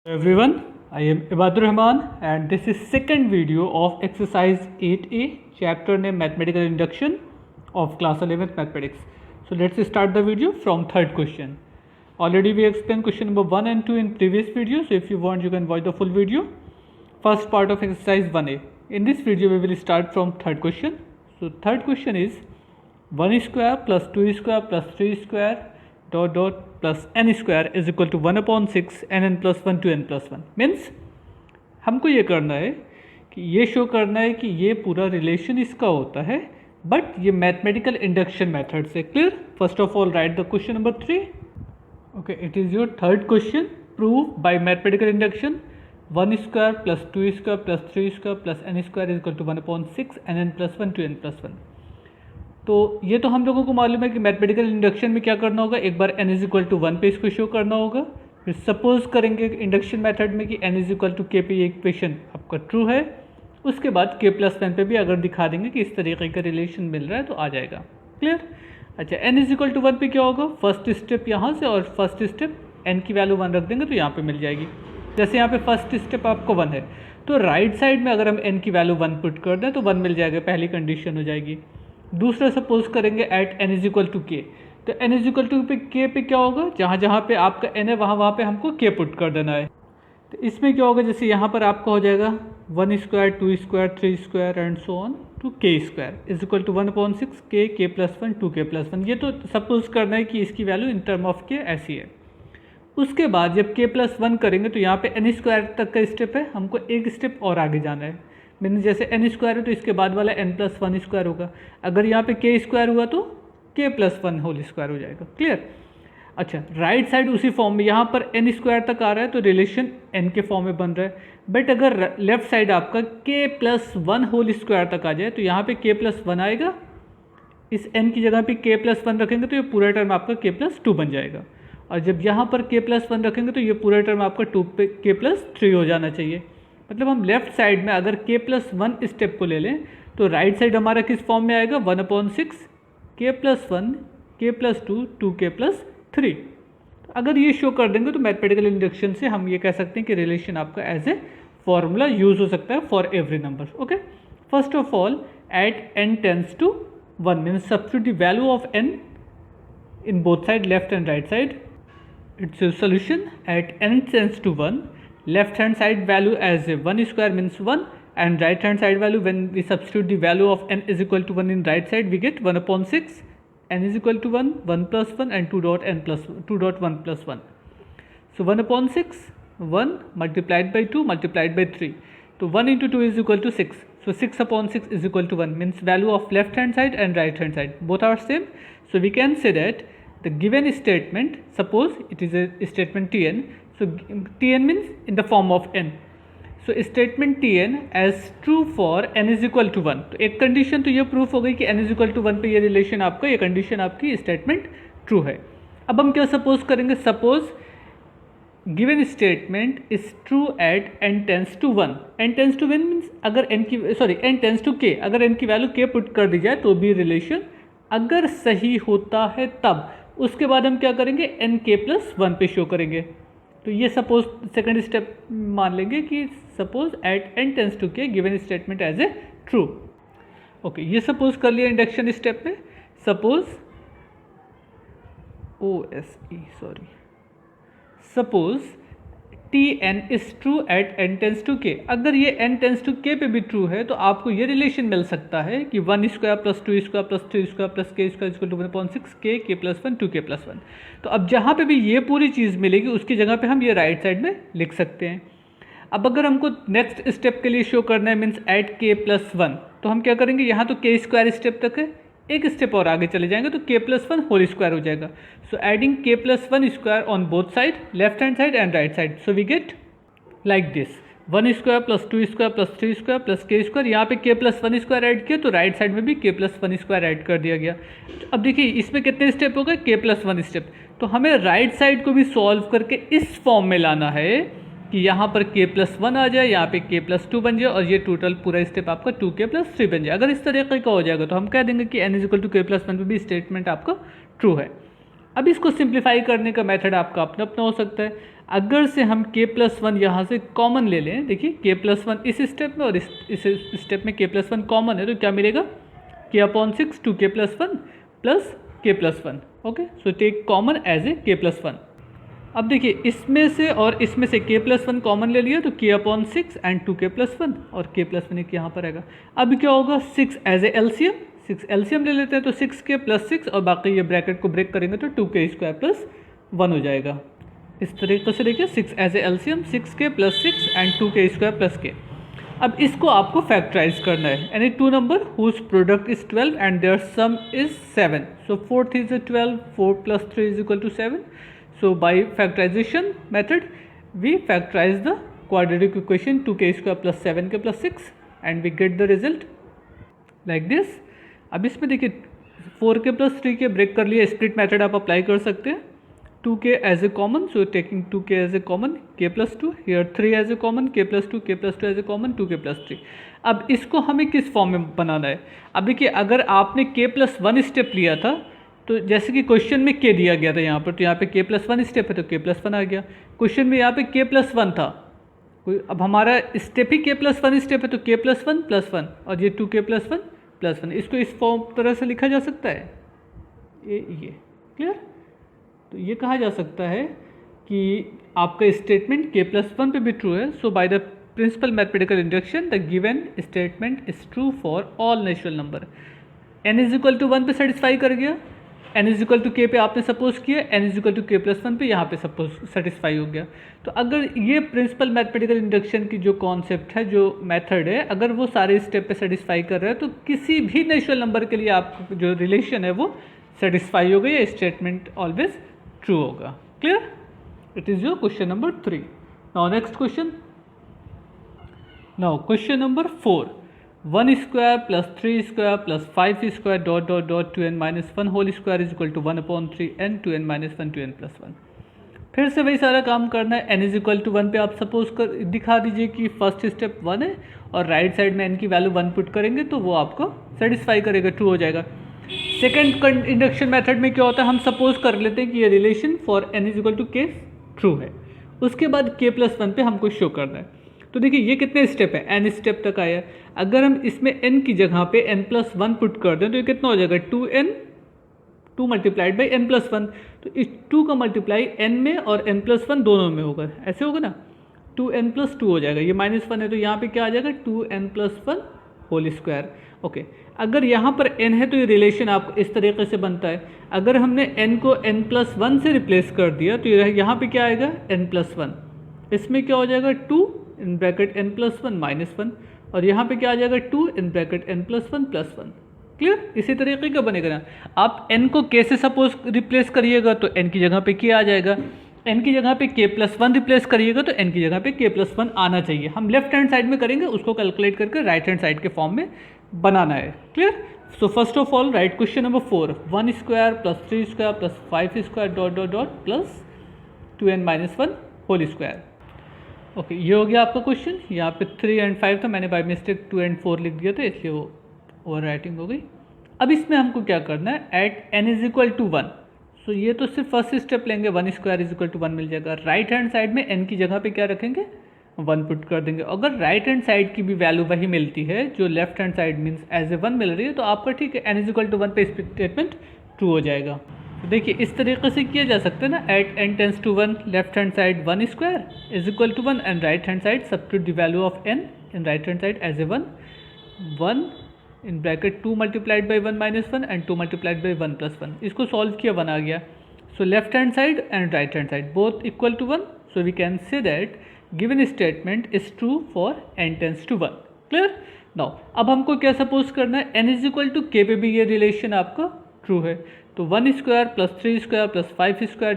Everyone, I am Ibadur Rahman and this is second video of exercise 8A, chapter name Mathematical Induction of class 11th Mathematics. So let's start the video from third question. Already we explained question number 1 and 2 in previous video, so if you want you can watch the full video. First part of exercise 1A. In this video we will start from third question. So third question is 1 square plus 2 square plus 3 square dot plus n square is equal to 1/6 nn plus 1 to n plus 1 means हमको ये करना है कि ये show करना है कि ये पूरा रिलेशन इसका होता है बट ये मैथमेटिकल इंडक्शन मेथड से. Clear? First of all write the question number 3. Okay, it is your third question. Prove by mathematical induction 1 square plus 2 square plus 3 square plus n square is equal to 1/6 nn plus 1 to n plus 1. तो ये तो हम लोगों को मालूम है कि mathematical induction में क्या करना होगा, एक बार n इज इक्वल टू 1 पे इसको शो करना होगा. फिर सपोज करेंगे इंडक्शन मेथड में कि n is equal to k पे ये इक्वेशन आपका ट्रू है. उसके बाद k प्लस 1 पे भी अगर दिखा देंगे कि इस तरीके का रिलेशन मिल रहा है तो आ जाएगा. क्लियर? अच्छा, n इज इक्वल टू 1 पे क्या होगा, फर्स्ट स्टेप यहाँ से और फर्स्ट स्टेप n की वैल्यू 1 रख देंगे तो यहाँ पे मिल जाएगी. जैसे यहाँ पे फर्स्ट स्टेप आपको 1 है तो राइट साइड में अगर हम n की वैल्यू 1 पुट कर दें तो 1 मिल जाएगा, पहली कंडीशन हो जाएगी. दूसरा सपोज करेंगे at n is equal to K, तो n इज इक्वल टू पे के पे क्या होगा, जहाँ जहाँ पे आपका n है वहाँ पे हमको k पुट कर देना है. तो इसमें क्या होगा, जैसे यहाँ पर आपका हो जाएगा 1 square 2 square 3 square and so on to k square is equal to 1/6 k plus 1 2k plus 1. ये तो सपोज करना है कि इसकी value in term of k ऐसी है. उसके बाद जब k प्लस 1 करेंगे तो यहाँ पे n स्क्वायर तक का स्टेप है, हमको एक स्टेप और आगे जाना है. मैंने जैसे n स्क्वायर है तो इसके बाद वाला n प्लस 1 स्क्वायर होगा. अगर यहाँ पे k स्क्वायर हुआ तो k प्लस 1 होल स्क्वायर हो जाएगा. क्लियर? अच्छा, राइट साइड उसी फॉर्म में, यहाँ पर n स्क्वायर तक आ रहा है तो रिलेशन n के फॉर्म में बन रहा है. बट अगर लेफ्ट साइड आपका k प्लस 1 होल स्क्वायर तक आ जाए तो यहाँ पे k प्लस 1 आएगा, इस n की जगह पे k प्लस 1 रखेंगे तो ये पूरा टर्म आपका k प्लस 2 बन जाएगा. और जब यहाँ पर k प्लस 1 रखेंगे तो ये पूरा टर्म आपका 2 पे k प्लस 3 हो जाना चाहिए. मतलब हम लेफ्ट साइड में अगर k प्लस 1 स्टेप को ले लें तो राइट साइड हमारा किस फॉर्म में आएगा, 1/6 k plus 1 k plus 2 2k plus 3. अगर ये शो कर देंगे तो मैथमेटिकल इंडक्शन से हम ये कह सकते हैं कि रिलेशन आपका एज ए फॉर्मूला यूज हो सकता है for every number. Okay, first of all at n tends to 1 means substitute the value of n in both side left and right side. Its solution at n tends to 1. Left hand side value as a 1 square means 1 and right hand side value, when we substitute the value of n is equal to 1 in right side we get 1/6 n is equal to 1 1 plus 1 and 2 dot n plus 2 dot 1 plus 1. So 1/6 1 multiplied by 2 multiplied by 3, so 1 into 2 is equal to 6, so 6/6 is equal to 1 means value of left hand side and right hand side both are same. So we can say that the given statement, suppose it is a statement Tn, so Tn means in the form of n, so statement Tn as true for n is equal to 1. तो एक condition तो ये proof हो गई कि n is equal to 1 पे ये relation आपका, ये कंडीशन आपकी स्टेटमेंट ट्रू है. अब हम क्या सपोज करेंगे, suppose given statement is true at n tends to 1. n tends to 1 means अगर n टेंस टू k, अगर n की वैल्यू k पुट कर दी जाए तो भी रिलेशन अगर सही होता है तब. उसके बाद हम क्या करेंगे, n k प्लस 1 पे शो करेंगे. तो ये सपोज सेकंड स्टेप मान लेंगे कि suppose at n tends to k given statement as a true. Okay, ये सपोज कर लिया इंडक्शन स्टेप में. Suppose suppose Tn is true at n tends to k. अगर ये n टेंस टू k पे भी ट्रू है तो आपको ये रिलेशन मिल सकता है कि 1 square plus 2 square plus 3 square plus k square equal to 1/6 k plus 1 2k plus 1. तो अब जहाँ पे भी ये पूरी चीज़ मिलेगी उसकी जगह पे हम ये राइट साइड में लिख सकते हैं. अब अगर हमको नेक्स्ट स्टेप के लिए शो करना है मीन्स एट k प्लस 1, तो हम क्या करेंगे, यहाँ तो k स्क्वायर स्टेप तक है, एक स्टेप और आगे चले जाएंगे तो k प्लस 1 होल स्क्वायर हो जाएगा. So adding k plus 1 square on both side left hand side and right side, so we get like this 1 square plus 2 square plus 3 square plus k square. यहाँ पे k plus 1 square add किया तो right side में भी k plus 1 square add कर दिया गया. अब देखिए इसमें कितने स्टेप हो गए, k प्लस 1 स्टेप. तो हमें राइट साइड को भी सॉल्व करके इस फॉर्म में लाना है कि यहाँ पर k प्लस 1 आ जाए, यहाँ पे k प्लस 2 बन जाए और ये टोटल पूरा स्टेप आपका 2k प्लस 3 बन जाए. अगर इस तरीके का हो जाएगा तो हम कह देंगे कि n is equal to k plus 1 पे भी स्टेटमेंट आपका ट्रू है. अब इसको सिंप्लीफाई करने का मेथड आपका अपना अपना हो सकता है. अगर से हम k+1 यहाँ से कॉमन ले लें, देखिए k+1 इस स्टेप में और इस स्टेप में k+1 कॉमन है, तो क्या मिलेगा k/6 2k+1 plus k+1। Okay, so take common as a k+1। अब देखिए इसमें से और इसमें से k+1 कॉमन ले लिया तो k/6 एंड 2k+1 और k+1 एक यहाँ पर आएगा। अब क्या होगा 6 एज ए एलसीएम, 6 एलसीएम ले लेते हैं तो 6k + 6 और बाकी ये ब्रैकेट को ब्रेक करेंगे तो 2k² + 1 हो जाएगा। इस तरीके से देखिए 6 as a LCM 6k + 6 and 2k² + k। अब इसको आपको फैक्टराइज करना है, any two number whose product is 12 and their sum is 7, so 4 is 12, 4 + 3 = 7। So by factorization method we factorize the quadratic equation 2k² + 7k + 6 and we get the result like this। अब इसमें देखिए 4k + 3k break कर लिया, split method आप apply कर सकते हैं। 2k as a common, so taking 2k as a common, k + 2 here 3 as a common, k + 2 as a common, 2k + 3। अब इसको हमें किस फॉर्म में बनाना है? अब देखिए अगर आपने k + 1 स्टेप लिया था तो जैसे कि क्वेश्चन में k दिया गया था यहाँ पर, तो यहाँ पे k + 1 स्टेप है तो k + 1 आ गया। क्वेश्चन में यहाँ पे k + 1 था, अब हमारा स्टेप ही k + 1 स्टेप है तो k + 1 + 1 और ये 2k + 1 + 1। इसको इस फॉर्म तरह से लिखा जा सकता है, ये क्लियर। तो ये कहा जा सकता है कि आपका स्टेटमेंट k + 1 पे भी ट्रू है। So by the principle mathematical induction the given statement is true for all natural number. n = 1 पे सेटिस्फाई कर गया, n = k पे आपने सपोज किया, n = k + 1 पे यहाँ पे सपोज सेटिस्फाई हो गया। तो अगर ये प्रिंसिपल मैथमेटिकल इंडक्शन की जो कॉन्सेप्ट है, जो मेथड है, अगर वो सारे स्टेप पे सेटिस्फाई कर रहा है तो किसी भी नेचुरल नंबर के लिए आपका जो रिलेशन है वो सेटिस्फाई होगा, या स्टेटमेंट ऑलवेज ट्रू होगा। Clear? It is your question number 3। Now next question, now question number 4, 1² + 3² + 5² ... 2n - 1 whole square is equal to 1/3n 2n - 1 2n + 1। फिर से वही सारा काम करना है। n = 1 पे आप सपोज कर दिखा दीजिए कि फर्स्ट स्टेप 1 है और राइट साइड में n की वैल्यू 1 पुट करेंगे तो वो आपको सेटिस्फाई करेगा, ट्रू हो जाएगा। सेकेंड इंडक्शन मेथड में क्या होता है, हम सपोज कर लेते हैं कि ये relation for n = k true है। उसके बाद k + 1 पे हमको शो करना है। तो देखिए ये कितने स्टेप है, n स्टेप तक आया। अगर हम इसमें n की जगह पे n + 1 पुट कर दें तो ये कितना हो जाएगा 2n, 2 × n + 1। तो इस 2 का मल्टीप्लाई n में और n + 1 दोनों में होगा, ऐसे होगा ना, 2n + 2 हो जाएगा। ये -1 है तो यहाँ पे क्या आ जाएगा 2n + 1 होल स्क्वायर। ओके, अगर यहाँ पर n है तो ये रिलेशन आपको इस तरीके से बनता है। अगर हमने n को n + 1 से रिप्लेस कर दिया तो यहाँ पे क्या आएगा n + 1, इसमें क्या हो जाएगा 2 (n + 1 -1) और यहाँ पे क्या आ जाएगा 2 (n + 1 + 1। क्लियर? इसी तरीके का बनेगा ना। आप n को k से सपोज रिप्लेस करिएगा तो n की जगह पे k आ जाएगा, n की जगह पे k + 1 रिप्लेस करिएगा तो n की जगह पे k + 1 आना चाहिए। हम लेफ्ट हैंड साइड में करेंगे, उसको कैलकुलेट करके राइट हैंड साइड के फॉर्म में बनाना है। Clear? So first of all right question number 4, 1² + 3² + 5² ... (2n - 1 whole square). Okay, ये हो गया आपका क्वेश्चन। यहाँ पे 3 और 5 था, मैंने बाय मिस्टेक 2 और 4 लिख दिया था, इसलिए वो ओवर राइटिंग हो गई। अब इसमें हमको क्या करना है, एट n = 1। सो ये तो सिर्फ फर्स्ट स्टेप लेंगे, 1² = 1 मिल जाएगा। राइट हैंड साइड में n की जगह पे क्या रखेंगे 1 पुट कर देंगे। अगर राइट हैंड साइड की भी वैल्यू वही मिलती है जो left hand side means as a 1 मिल रही है तो आपका ठीक है, n = 1 पे स्टेटमेंट ट्रू हो जाएगा। तो देखिए इस तरीके से किया जा सकता है ना, at n tends to 1 left hand side 1² = 1 and right hand side substitute the value of n in right hand side as a 1 (2 × 1 - 1 and 2 × 1 + 1)। इसको सॉल्व किया 1 आ गया। So left hand side and right hand side both equal to 1, so we can say that given statement is true for n tends to 1। Clear? Now अब हमको क्या suppose करना है, n = k पे भी ये रिलेशन आपका ट्रू है। तो 1² + 3² + 5² ...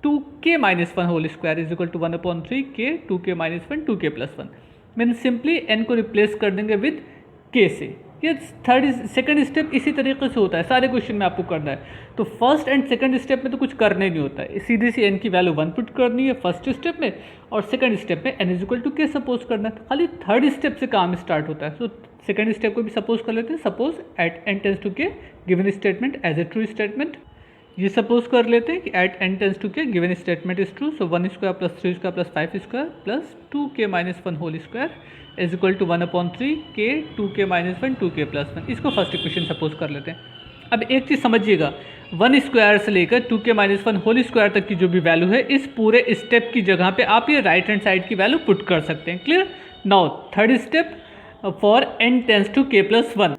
(2k - 1 whole square is equal to 1/3k 2k - 1 2k + 1)। Mean simply n को रिप्लेस कर देंगे विद k से। ये सेकंड स्टेप इसी तरीके से होता है, सारे क्वेश्चन में आपको करना है। तो फर्स्ट एंड सेकंड स्टेप में तो कुछ करना ही नहीं होता है, सीधी सी n की वैल्यू 1 पुट करनी है फर्स्ट स्टेप में और सेकंड स्टेप में n = k सपोज करना है। खाली थर्ड स्टेप से काम स्टार्ट होता है। सो सेकंड स्टेप को भी सपोज कर लेते हैं, suppose at n tends to k given statement as a true statement. ये सपोज कर लेते हैं कि at n tends to k given statement is true, so 1 square plus 3 square plus 5 square plus 2k minus 1 whole square is equal to 1/3 k 2k minus 1 2k plus 1। इसको first equation suppose कर लेते हैं। अब एक चीज़ समझिएगा, 1 square से लेकर 2k minus 1 whole square तक की जो भी वैल्यू है, इस पूरे स्टेप की जगह पे आप ये राइट हैंड साइड की वैल्यू पुट कर सकते हैं। Clear? Now third step for n tends to k plus 1।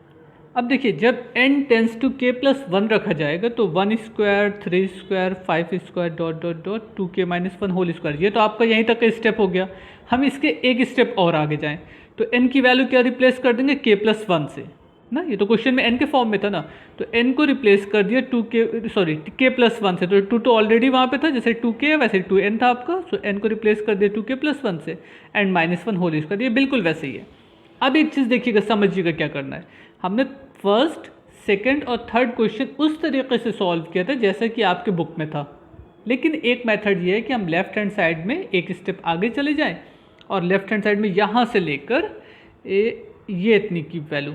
अब देखिए, जब n tends to k plus 1 रखा जाएगा तो 1 square 3 square 5 square dot dot dot 2k minus 1 whole square, ये तो आपका यहीं तक का स्टेप हो गया। हम इसके एक स्टेप और आगे जाएं तो n की वैल्यू क्या रिप्लेस कर देंगे, k प्लस 1 से ना। ये तो क्वेश्चन में n के फॉर्म में था ना, तो n को रिप्लेस कर दिया k प्लस 1 से। तो 2 तो ऑलरेडी वहाँ पे था, जैसे 2k है वैसे 2n था आपका, सो n को रिप्लेस कर दिया 2k प्लस 1 से एंड माइनस 1 होल स्क्वायर, ये बिल्कुल वैसे ही है। अब एक चीज़ देखिएगा, समझिएगा क्या करना है। हमने फर्स्ट, सेकंड और थर्ड क्वेश्चन उस तरीके से सॉल्व किया था जैसा कि आपके बुक में था, लेकिन एक मेथड ये है कि हम लेफ्ट हैंड साइड में एक स्टेप आगे चले जाएं और लेफ्ट हैंड साइड में यहाँ से लेकर ये इतनी की वैल्यू,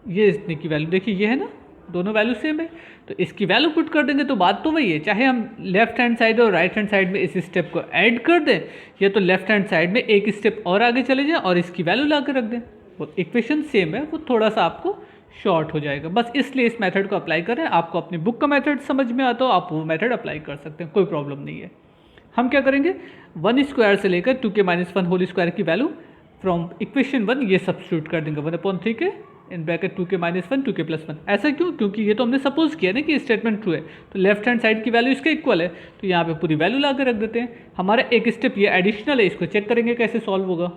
ये इतनी की वैल्यू, देखिए ये है ना, दोनों वैल्यू सेम है, तो इसकी वैल्यू पुट कर देंगे तो बात तो वही है। चाहे हम लेफ्ट हैंड साइड और राइट हैंड साइड में इस स्टेप को ऐड कर दें या तो लेफ्ट हैंड साइड में एक स्टेप और आगे चले जाएं और इसकी वैल्यू ला कर रख दें, वो इक्वेशन सेम है, वो थोड़ा सा आपको शॉर्ट हो जाएगा। बस इसलिए इस मेथड को अप्लाई करें। आपको अपनी बुक का मेथड समझ में आता हो, आप वो मेथड अप्लाई कर सकते हैं, कोई प्रॉब्लम नहीं है। हम क्या करेंगे, 1 स्क्वायर से लेकर 2k माइनस 1 होल स्क्वायर की वैल्यू फ्रॉम इक्वेशन 1 ये सब्स्टिट्यूट कर देंगे 1/3 के in bracket 2k minus 1 2k plus 1। ऐसा क्यों? क्योंकि ये तो हमने सपोज किया ना कि स्टेटमेंट ट्रू है, तो लेफ्ट हैंड साइड की वैल्यू इसके इक्वल है, तो यहाँ पे पूरी वैल्यू ला कर रख देते हैं। हमारा एक स्टेप ये एडिशनल है, इसको चेक करेंगे कैसे सॉल्व होगा।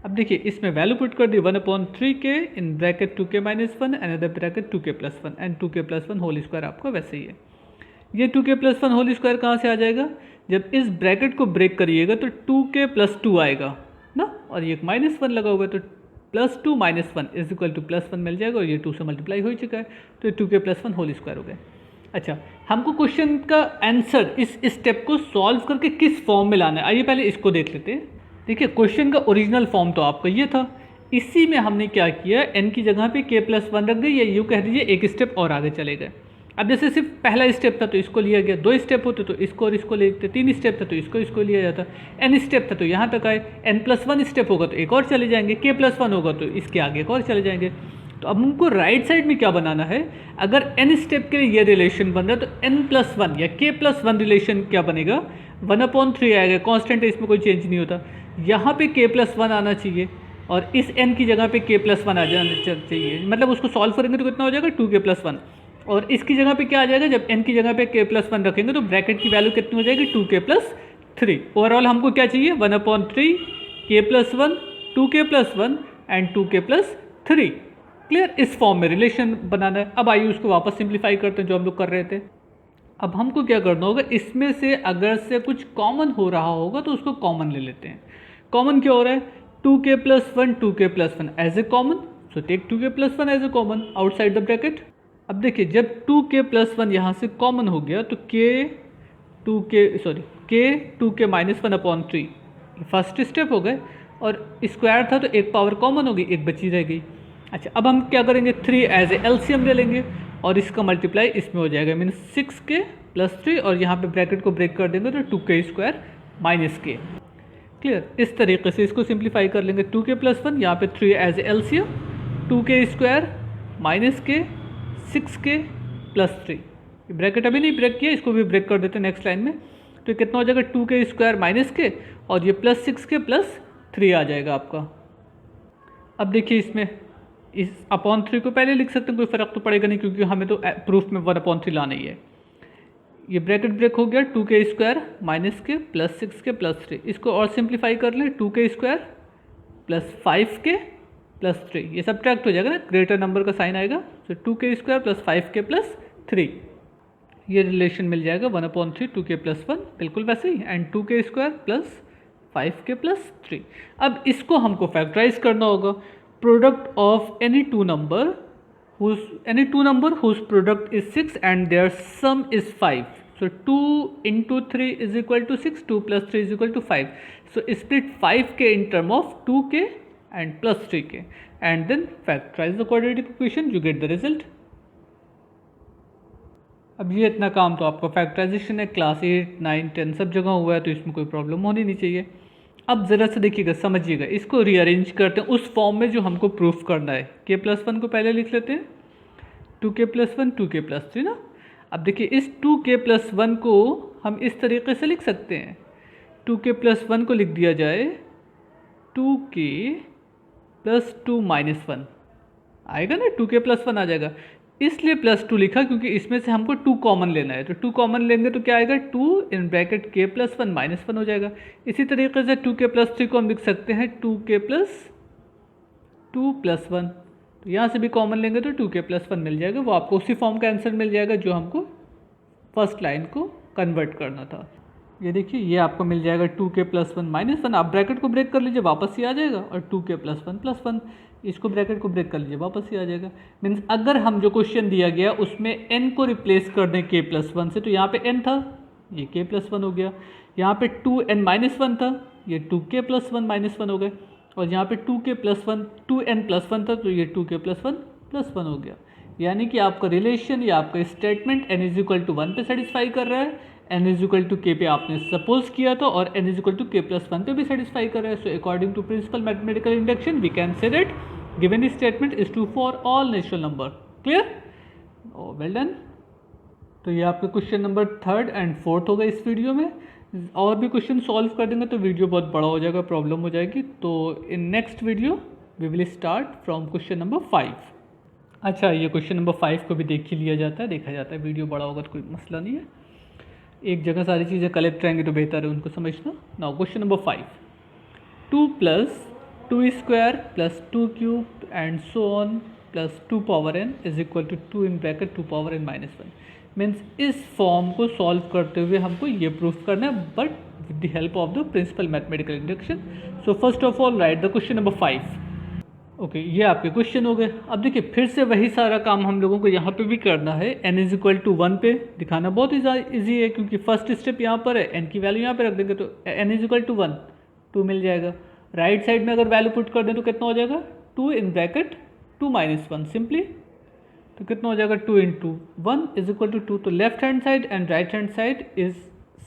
अब देखिए, इसमें वैल्यू पुट कर दी 1/3 के in bracket 2k minus 1 another bracket 2k plus 1 and 2k plus 1 whole square आपका वैसे ही है। ये 2k प्लस 1 होल स्क्वायर कहाँ से आ जाएगा, जब इस ब्रैकेट को ब्रेक करिएगा तो 2k प्लस 2 आएगा ना, और ये माइनस 1 लगा हुआ है, तो plus 2 minus 1 is equal two plus 1 मिल जाएगा, और ये 2 से मल्टीप्लाई हो चुका है, तो ये 2k प्लस 1 होल स्क्वायर हो गया। अच्छा, हमको क्वेश्चन का आंसर इस स्टेप को सॉल्व करके किस फॉर्म में लाना है, आइए पहले इसको देख लेते हैं। देखिए, क्वेश्चन का ओरिजिनल फॉर्म तो आपका ये था, इसी में हमने क्या किया, n की जगह पे k प्लस 1 रख गए, या यूँ कह दीजिए एक स्टेप और आगे चले गए। अब जैसे सिर्फ पहला स्टेप था तो इसको लिया गया, 2 स्टेप होते तो इसको और इसको लेते, 3 स्टेप था तो इसको लिया जाता, n स्टेप था तो यहाँ तक आए, n प्लस 1 स्टेप होगा तो एक और चले जाएंगे, k प्लस 1 होगा तो इसके आगे एक और चले जाएंगे। तो अब हमको राइट साइड में क्या बनाना है, अगर n स्टेप के लिए ये रिलेशन बन रहा है तो n प्लस 1 या k प्लस 1 रिलेशन क्या बनेगा, 1/3 आएगा, कॉन्स्टेंट है, इसमें कोई चेंज नहीं होता। यहाँ पे k प्लस 1 आना चाहिए और इस n की जगह पे k प्लस 1 आ जाना चाहिए, मतलब उसको सॉल्व करेंगे तो कितना हो जाएगा 2k प्लस 1, और इसकी जगह पे क्या आ जाएगा, जब n की जगह पे k प्लस 1 रखेंगे तो ब्रैकेट की वैल्यू कितनी हो जाएगी 2k प्लस 3। ओवरऑल हमको क्या चाहिए, 1/3 k plus 1 2k plus 1 and 2k plus 3। Clear? इस फॉर्म में रिलेशन बनाना है। अब आइए उसको वापस सिंप्लीफाई करते हैं जो हम लोग कर रहे थे। अब हमको क्या करना होगा, इसमें से अगर से कुछ कॉमन हो रहा होगा तो उसको कॉमन ले लेते हैं। कॉमन क्या हो रहा है, 2k plus 1 2k plus 1 as a common, so take 2k plus 1 as a common outside the bracket. अब देखिए, जब 2k प्लस 1 यहाँ से कॉमन हो गया तो k 2k minus 1/3 first step हो गए, और स्क्वायर था तो एक पावर कॉमन हो गई, एक बची रह गई। अच्छा, अब हम क्या करेंगे, 3 एज ए एलसीएम ले लेंगे और इसका मल्टीप्लाई इसमें हो जाएगा, मीन 6k प्लस 3, और यहाँ पे ब्रैकेट को ब्रेक कर देंगे तो 2k square minus k। Clear? इस तरीके से इसको सिंप्लीफाई कर लेंगे, 2k प्लस 1 यहाँ पे 3 as a LCM, 2k square minus k 6k plus 3। Bracket अभी नहीं ब्रेक किया, इसको भी ब्रेक कर देते हैं नेक्स्ट लाइन में, तो कितना हो जाएगा 2k स्क्वायर माइनस k और ये प्लस 6k प्लस 3 आ जाएगा आपका। अब देखिए, इसमें इस अपॉन 3 को पहले लिख सकते हैं, कोई फ़र्क तो पड़ेगा नहीं क्योंकि हमें तो प्रूफ में 1/3 लाना ही है। ये ब्रैकेट ब्रेक हो गया, 2k square minus k plus 6k plus 3। इसको और सिंप्लीफाई कर लें, 2k square plus 5k plus 3, ये सब ट्रैक्ट हो जाएगा ना, ग्रेटर नंबर का साइन आएगा, तो 2k square plus 5k plus 3, ये रिलेशन मिल जाएगा 1/3 2k प्लस 1, बिल्कुल वैसे ही, and 2k square plus 5k plus 3। अब इसको हमको फैक्टराइज करना होगा, product of any two number whose product is 6 and their sum is 5. So 2 into 3 is equal to 6, 2 plus 3 is equal to 5. So split 5k in term of 2k and plus 3k, and then factorize the quadratic equation, you get the result. अब ये इतना काम तो आपका factorisation है, class 8, 9, 10 सब जगह हुआ है, तो इसमें कोई प्रॉब्लम होनी नहीं चाहिए। अब ज़रा सा देखिएगा, समझिएगा, इसको रीअरेंज करते हैं उस फॉर्म में जो हमको प्रूफ करना है। k+1 को पहले लिख लेते हैं, 2k+1 2k+3 ना। अब देखिए इस 2k+1 को हम इस तरीके से लिख सकते हैं, 2k+1 को लिख दिया जाए 2k+2-1 आएगा ना, 2k+1 आ जाएगा। इसलिए +2 लिखा क्योंकि इसमें से हमको 2 कॉमन लेना है, तो 2 कॉमन लेंगे तो क्या आएगा, 2k+1 हो जाएगा। इसी तरीके से 2k+3 को हम लिख सकते हैं 2k+2+1, तो यहाँ से भी कॉमन लेंगे तो 2k+1 मिल जाएगा। वो आपको उसी फॉर्म का आंसर मिल जाएगा जो हमको फर्स्ट लाइन को कन्वर्ट करना था। ये देखिए ये आपको मिल जाएगा 2k+1-1, आप ब्रैकेट को ब्रेक कर लीजिए वापस ही आ जाएगा, और 2k+1+1 इसको ब्रैकेट को ब्रेक कर लीजिए वापस ही आ जाएगा। मीन्स अगर हम जो क्वेश्चन दिया गया उसमें n को रिप्लेस कर दें k+1 से, तो यहाँ पे n था, ये k+1 हो गया। यहाँ पे 2n-1 था, ये 2k+1-1 हो गए, और यहाँ पे 2n+1 था, तो ये 2k+1+1 हो गया। यानी कि आपका रिलेशन या आपका स्टेटमेंट n=1 पे सेटिस्फाई कर रहा है, n=k पे आपने सपोज किया था, और n=k+1 पे भी सेटिस्फाई कर रहा है। So according to principle mathematical induction we can say that given statement is true for all natural number. Clear? Well done. तो ये आपके question number 3rd and 4th होगा इस वीडियो में। और भी क्वेश्चन सॉल्व कर देंगे तो वीडियो बहुत बड़ा हो जाएगा, प्रॉब्लम हो जाएगी। तो in next video we will start from question number 5। अच्छा, ये क्वेश्चन नंबर 5 को भी देख ही लिया जाता है, देखा जाता है, वीडियो बड़ा होगा तो कोई मसला नहीं है। एक जगह सारी चीज़ें कलेक्ट रहेंगी तो बेहतर है उनको समझना। Now question number 5, 2 + 2² + 2³ and so on + 2n = 2 means इस फॉर्म को सॉल्व करते हुए हमको ये प्रूफ करना है, but with the help of the principle mathematical induction. So first of all write the question number 5। Okay, ये आपके क्वेश्चन हो गए। अब देखिए फिर से वही सारा काम हम लोगों को यहाँ पे भी करना है। n=1 पे दिखाना बहुत ईजी है, क्योंकि फर्स्ट स्टेप यहाँ पर है, n की वैल्यू यहाँ पे रख देंगे तो n=1 2 मिल जाएगा। राइट साइड में अगर वैल्यू पुट कर दें तो कितना हो जाएगा, 2 सिंपली, तो कितना हो जाएगा 2 × 1 = 2। तो left hand side and right hand side is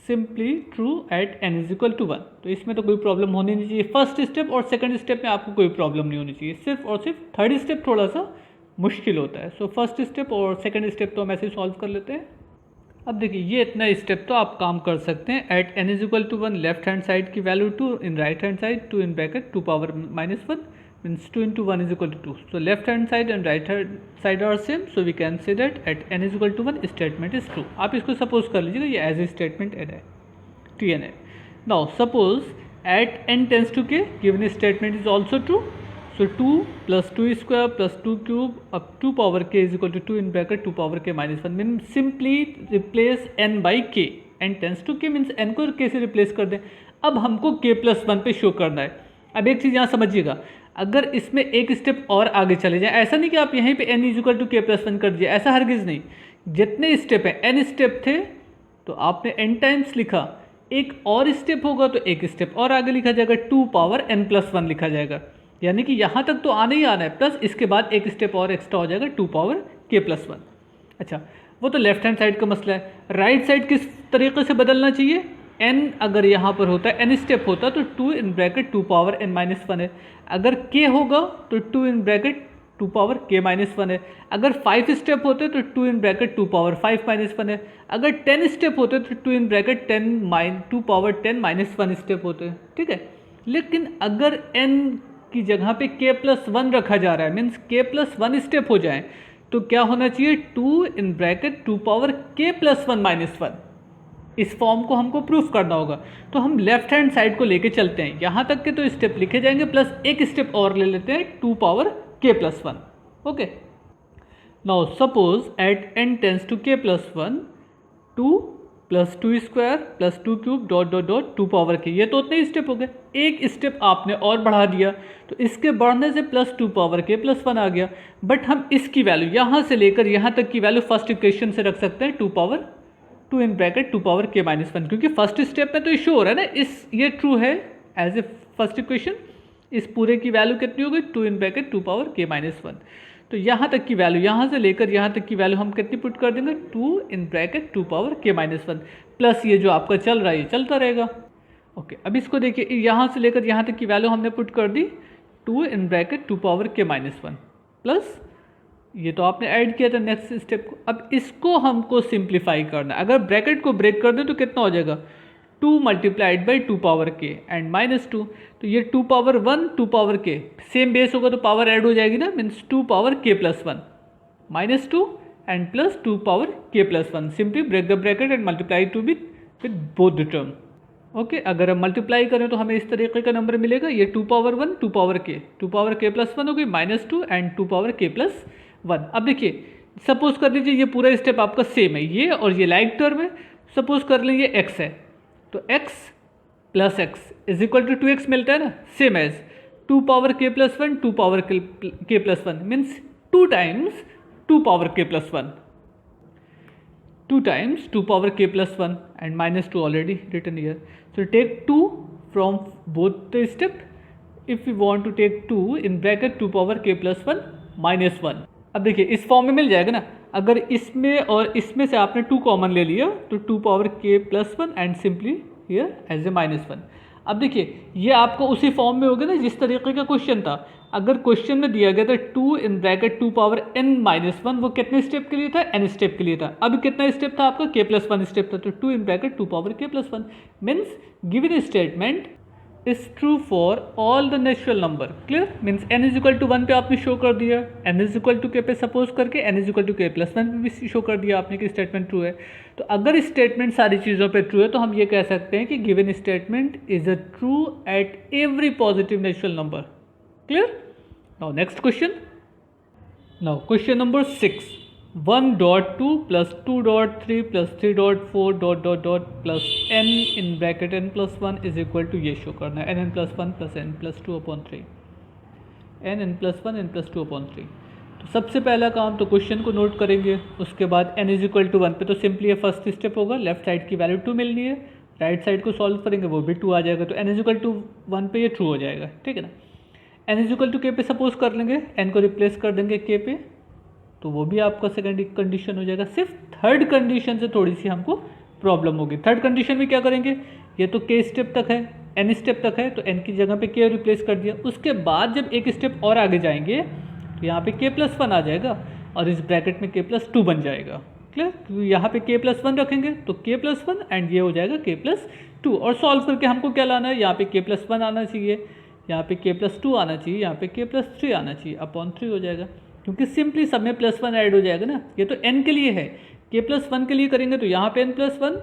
simply true eight n=1। तो इसमें तो कोई प्रॉब्लम होनी नहीं चाहिए। फर्स्ट स्टेप और सेकंड स्टेप में आपको कोई प्रॉब्लम नहीं होनी चाहिए, सिर्फ और सिर्फ थर्ड स्टेप थोड़ा सा मुश्किल होता है। सो फर्स्ट स्टेप और सेकंड स्टेप तो हम ऐसे ही सॉल्व कर लेते हैं। अब देखिए ये इतना स्टेप तो आप काम कर सकते हैं। At n=1 left hand side की value 2, in right hand side 2 means 2 × 1 = 2. So left hand side and right hand side are same, so we can say that at n=1 statement is true. आप इसको suppose कर लीजिएगा ये as a statement n है, Tn है। Now suppose at n tends to k given statement is also true. So 2 + 2² + 2³ up 2k = 2 means simply replace n by k. n tends to k means n को k से replace कर दें। अब हमको k+1 पे show करना है। अब एक चीज़ यहाँ समझिएगा, अगर इसमें एक स्टेप और आगे चले जाएं, ऐसा नहीं कि आप यहीं पे n = k+1 कर दिए, ऐसा हरगिज़ नहीं। जितने स्टेप हैं, n स्टेप थे तो आपने n टाइम्स लिखा, एक और स्टेप होगा तो एक स्टेप और आगे लिखा जाएगा, 2n+1 लिखा जाएगा। यानी कि यहाँ तक तो आना ही आना है, प्लस इसके बाद एक स्टेप और एक्स्ट्रा हो जाएगा 2k+1। अच्छा, वो तो लेफ्ट हैंड साइड का मसला है। राइट साइड किस तरीके से बदलना चाहिए, n अगर यहाँ पर होता है, n स्टेप होता तो 2n है। अगर k होगा तो 2n है। अगर 5 स्टेप होते तो 2n है। अगर 10 स्टेप होते तो 2n स्टेप होते। ठीक है, लेकिन अगर n की जगह पे k+1 रखा जा रहा है, मीन्स k+1 स्टेप हो जाए, तो क्या होना चाहिए, 2n इस फॉर्म को हमको प्रूफ करना होगा। तो हम लेफ्ट हैंड साइड को लेके चलते हैं, यहाँ तक के तो स्टेप लिखे जाएंगे, प्लस एक स्टेप और ले लेते हैं, 2k+1। Okay, now suppose at n tends to k+1 2 + 2² + 2³ ... 2k। ये तो उतने ही स्टेप हो गए। एक स्टेप आपने और बढ़ा दिया तो इसके बढ़ने से प्लस 2k+1 आ गया। बट हम इसकी वैल्यू यहाँ से लेकर यहाँ तक की वैल्यू फर्स्ट इक्वेशन से रख सकते हैं, 2k-1, क्योंकि फर्स्ट स्टेप में तो इशू हो रहा है ना, ये ट्रू है एज ए फर्स्ट इक्वेशन। इस पूरे की वैल्यू कितनी हो गई, 2k-1। तो यहाँ तक की वैल्यू, यहाँ से लेकर यहाँ तक की वैल्यू हम कितनी पुट कर देंगे, 2 in bracket 2 power k minus 1 plus ये जो आपका चल रहा है ये चलता रहेगा। ओके, अब इसको देखिए, यहाँ से लेकर यहाँ तक की वैल्यू हमने पुट कर दी 2 in bracket 2 power k minus 1 plus ये तो आपने ऐड किया था नेक्स्ट स्टेप को। अब इसको हमको सिंप्लीफाई करना है। अगर ब्रैकेट को ब्रेक कर दें तो कितना हो जाएगा, 2 multiplied by 2 power k and minus 2, तो ये 2 power 1 2 power k same base होगा तो पावर ऐड हो जाएगी ना, means 2 power k plus 1 minus 2 and plus 2 power k plus 1। Simply break the bracket and multiply two with both the term. Okay, अगर हम multiply करें तो हमें इस तरीके का नंबर मिलेगा, ये 2 पावर 1 2 पावर k प्लस 1 हो गई minus 2 and 2 power k plus 1। अब देखिए, सपोज कर लीजिए ये पूरा स्टेप आपका सेम है, ये और ये लाइक टर्म है। सपोज कर लें ये x है, तो x plus x is equal to 2x मिलता है ना, same as 2 power k plus 1 2 power k plus 1 means 2 times 2 power k plus 1, 2 times 2 power k plus 1 and minus 2 already written here. So take 2 from both the step. If we want to take 2 in bracket 2 power k plus 1 minus 1. अब देखिए इस form में मिल जाएगा ना, अगर इसमें और इसमें से आपने 2 कॉमन ले लिया तो 2 power k plus 1 and simply here as a minus 1। अब देखिए ये आपको उसी फॉर्म में होगा ना जिस तरीके का क्वेश्चन था। अगर क्वेश्चन में दिया गया था 2 in bracket 2 power n minus 1, वो कितने स्टेप के लिए था, n स्टेप के लिए था। अब कितना स्टेप था आपका, k प्लस 1 स्टेप था, तो 2 in bracket 2 power k plus 1 means given statement is true for all the natural number. Clear, means n is equal to 1 पे आपने शो कर दिया, n is equal to k पे suppose करके n is equal to k plus 1 पे भी show कर दिया आपने कि स्टेटमेंट ट्रू है। तो अगर स्टेटमेंट सारी चीज़ों पे ट्रू है तो हम ये कह सकते हैं कि given statement is a true at every positive natural number. Clear. Now next question. Now question number 6. 1.2 plus 2.3 plus 3.4 plus n in bracket n plus 1 is equal to ये शो करना है n plus 1 plus n plus 2 upon 3 n plus 1 n plus 2 upon 3। तो सबसे पहला काम तो question को note करेंगे, उसके बाद n इज इक्वल टू 1 पे तो सिंपली ये फर्स्ट स्टेप होगा, लेफ्ट साइड की वैल्यू 2 मिलनी है, राइट साइड को सॉल्व करेंगे वो भी 2 आ जाएगा, तो n इज इक्वल टू 1 पे ये ट्रू हो जाएगा। ठीक है ना। n is equal to k पे सपोज कर लेंगे, n को रिप्लेस कर देंगे k पे, तो वो भी आपका सेकंड कंडीशन हो जाएगा। सिर्फ थर्ड कंडीशन से थोड़ी सी हमको प्रॉब्लम होगी। थर्ड कंडीशन में क्या करेंगे, ये तो k स्टेप तक है, n स्टेप तक है, तो n की जगह पे k रिप्लेस कर दिया। उसके बाद जब एक स्टेप और आगे जाएंगे तो यहाँ पे k प्लस 1 आ जाएगा और इस ब्रैकेट में k प्लस 2 बन जाएगा। क्लियर, क्योंकि यहाँ पे k प्लस 1 रखेंगे तो k प्लस 1 एंड ये हो जाएगा k प्लस 2, और सॉल्व करके हमको क्या लाना है, यहाँ पे k प्लस 1 आना चाहिए, यहाँ पे k प्लस 2 आना चाहिए, यहाँ पे k प्लस 3 आना चाहिए, अपॉन 3 हो जाएगा, क्योंकि सिंपली सब में प्लस 1 ऐड हो जाएगा ना। ये तो n के लिए है, k प्लस 1 के लिए करेंगे तो यहाँ पे n plus 1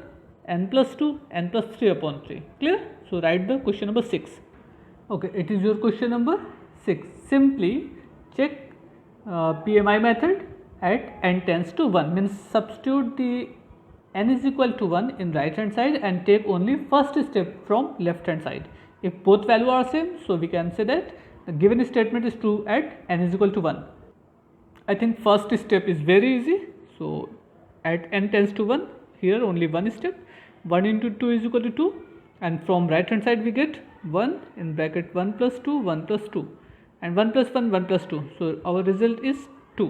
n plus 2 n plus 3 upon 3। Clear, so write the question number 6। Okay, it is your question number 6। Simply check PMI method at n tends to 1 means substitute the n is equal to 1 in right hand side and take only first step from left hand side. If both value are same, so we can say that the given statement is true at n is equal to 1. I think first step is very easy. So at n tends to 1, here only one step, 1 into 2 is equal to 2, and from right hand side we get 1 in bracket 1 plus 2 1 plus 2 and 1 plus 1 1 plus 2. So our result is 2.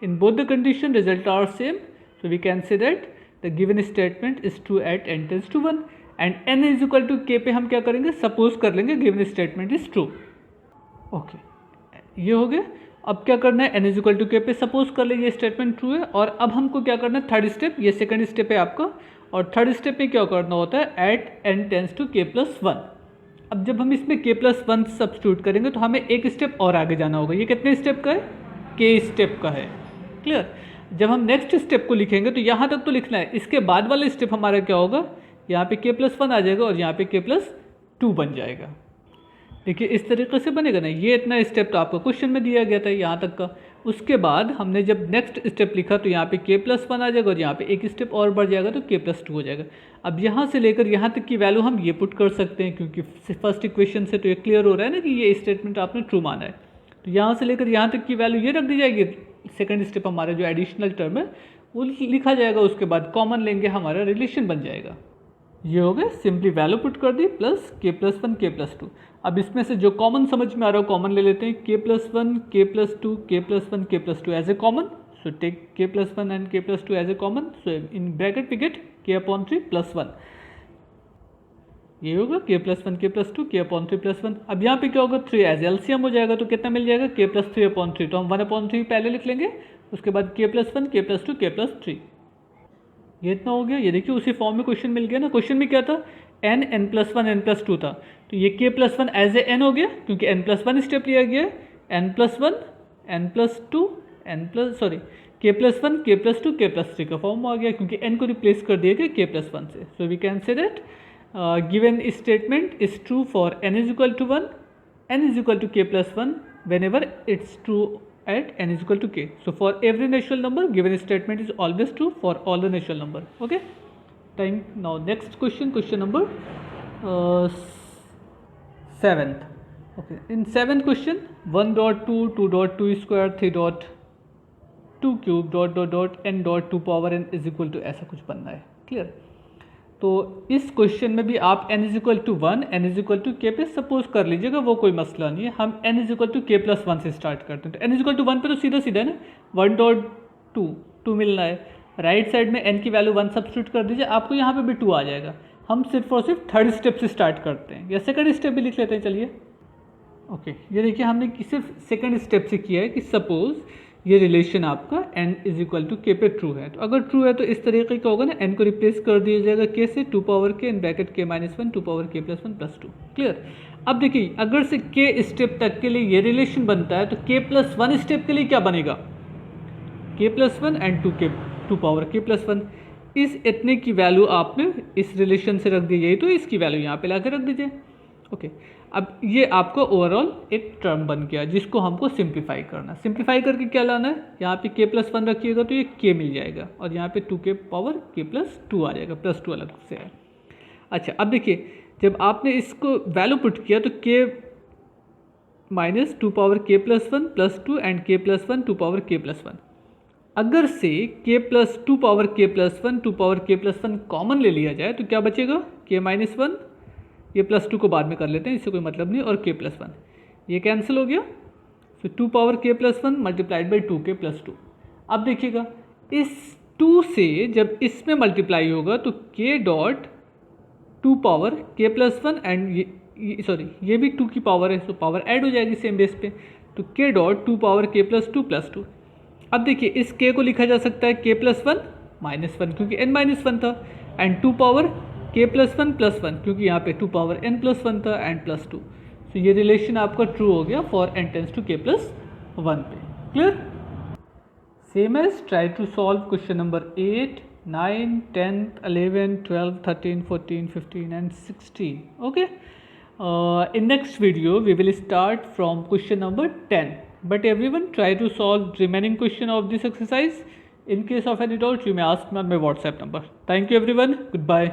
In both the condition result are same, so we can say that the given statement is true at n tends to 1 and n is equal to k पे हम क्या करेंगे, suppose कर लेंगे given statement is true। Okay, ये हो गया। अब क्या करना है, n is equal to k पे सपोज कर ले ये स्टेटमेंट ट्रू है, और अब हमको क्या करना है, थर्ड स्टेप, ये सेकंड स्टेप है आपका, और थर्ड स्टेप में क्या करना होता है, at n tends to k plus 1। अब जब हम इसमें k प्लस 1 सब्स्टिट्यूट करेंगे तो हमें एक स्टेप और आगे जाना होगा। ये कितने स्टेप का है, k स्टेप का है। क्लियर, जब हम नेक्स्ट स्टेप को लिखेंगे तो यहाँ तक तो लिखना है, इसके बाद वाला स्टेप हमारा क्या होगा, यहाँ पे k प्लस 1 आ जाएगा और यहाँ पे k प्लस 2 बन जाएगा। देखिए इस तरीके से बनेगा ना। ये इतना स्टेप तो आपको क्वेश्चन में दिया गया था यहाँ तक का। उसके बाद हमने जब नेक्स्ट स्टेप लिखा तो यहाँ पे k प्लस 1 आ जाएगा और यहाँ पे एक स्टेप और बढ़ जाएगा तो k प्लस 2 हो जाएगा। अब यहाँ से लेकर यहाँ तक की वैल्यू हम ये पुट कर सकते हैं, क्योंकि फर्स्ट इक्वेशन से तो ये क्लियर हो रहा है ना कि ये स्टेटमेंट आपने ट्रू माना है। तो यहाँ से लेकर यहाँ तक की वैल्यू ये रख दी जाएगी। सेकंड स्टेप हमारा जो एडिशनल टर्म है वो लिखा जाएगा, उसके बाद कॉमन लेंगे, हमारा रिलेशन बन जाएगा। ये हो गया, सिंपली वैल्यू पुट कर दी प्लस के plus one k plus to. अब इसमें से जो कॉमन समझ में आ रहा है कॉमन ले लेते हैं, k plus one k plus two k plus one k plus two as a common, so take k plus one and k plus two as a common, so in bracket we get k upon three plus one, ये होगा k plus one k plus two k upon three plus one. अब यहाँ पे क्या होगा, three as LCM हो जाएगा तो कितना मिल जाएगा, के प्लस थ्री अपॉन थ्री, तो हम वन अपॉन थ्री पहले लिख लेंगे, उसके बाद के plus one k plus two k plus three, ये इतना हो गया। ये देखिए उसी फॉर्म में क्वेश्चन मिल गया ना। क्वेश्चन में क्या था, n n plus one n plus two था, तो ये k plus one as a n हो गया क्योंकि एन प्लस वन स्टेप लिया गया, n plus one n plus two n plus sorry k plus one k plus two k plus three का form आ गया क्योंकि एन को रिप्लेस कर दिया गया के प्लस वन से। So we can say that given statement is true for n is equal to one, n is equal to k plus 1 whenever it's true at n is equal to k. So for every natural number, given statement is always true for all the natural number. Okay. Now next question, question number 7th. Okay. In 7th question, 1.2, 2.2 square, 3.2 cube, dot n dot 2 power n is equal to ऐसा कुछ बनना है, clear? तो इस question में भी आप n is equal to one n is equal to k पे सपोज कर लीजिएगा, वो कोई मसला नहीं है। हम n is equal to k plus one से स्टार्ट करते हैं, तो n is equal to one पे तो सीधा सीधा है ना, 1.2 मिलना है, राइट साइड में n की वैल्यू वन सब्स्टिट्यूट कर दीजिए, आपको यहाँ पे भी 2 आ जाएगा। हम सिर्फ और सिर्फ थर्ड स्टेप से स्टार्ट करते हैं या सेकंड स्टेप भी लिख लेते हैं, चलिए। ओके, ये देखिए हमने सिर्फ सेकंड स्टेप से किया है कि सपोज ये रिलेशन आपका n is equal to k पे ट्रू है, तो अगर ट्रू है तो इस तरीके का होगा ना, n को रिप्लेस कर दिया जाएगा k से, 2 power k in bracket k minus one 2 power k plus one plus two, clear. अब देखिए अगर से k स्टेप तक के लिए ये रिलेशन बनता है तो k प्लस वन स्टेप के लिए क्या बनेगा, k plus one and 2 power k plus one. इस इतने की वैल्यू आपने इस रिलेशन से रख दी, यही तो इसकी वैल्यू यहाँ पे ला के रख दीजिए। ओके, अब ये आपका ओवरऑल एक टर्म बन गया जिसको हमको सिंप्लीफाई करना। सिंप्लीफाई करके क्या लाना है, यहाँ पे k प्लस वन रखिएगा तो ये k मिल जाएगा और यहाँ पे 2k power k plus two आ जाएगा, प्लस टू अलग से है। अच्छा, अब देखिए जब आपने इसको वैल्यू पुट किया तो k minus 2 power k plus one plus two and k plus one 2 power k plus one. अगर से k plus 2 power k plus one 2 power k plus one common ले लिया जाए तो क्या बचेगा, k माइनस वन, ये प्लस टू को बाद में कर लेते हैं, इससे कोई मतलब नहीं, और k प्लस वन ये कैंसिल हो गया, तो 2 power k plus one multiplied by 2k plus two. अब देखिएगा इस 2 से जब इसमें मल्टीप्लाई होगा तो k dot 2 power k plus one and sorry ये भी 2 की पावर है, तो पावर ऐड हो जाएगी सेम बेस पे, तो k dot 2 power k plus to. अब देखिए इस k को लिखा जा सकता है k plus one minus one क्योंकि n माइनस वन था, and 2 power k plus one क्योंकि यहाँ पे 2 पावर n प्लस वन था एंड प्लस टू। तो ये रिलेशन आपका ट्रू हो गया for n tends to k plus one पे, clear. Same as try to solve question number 8, 9, 10, 11, 12, 13, 14, 15 and 16. Okay. In next video we will start from question number 10. But everyone try to solve remaining question of this exercise. In case of any doubt you may ask me on my WhatsApp number. Thank you everyone. Goodbye.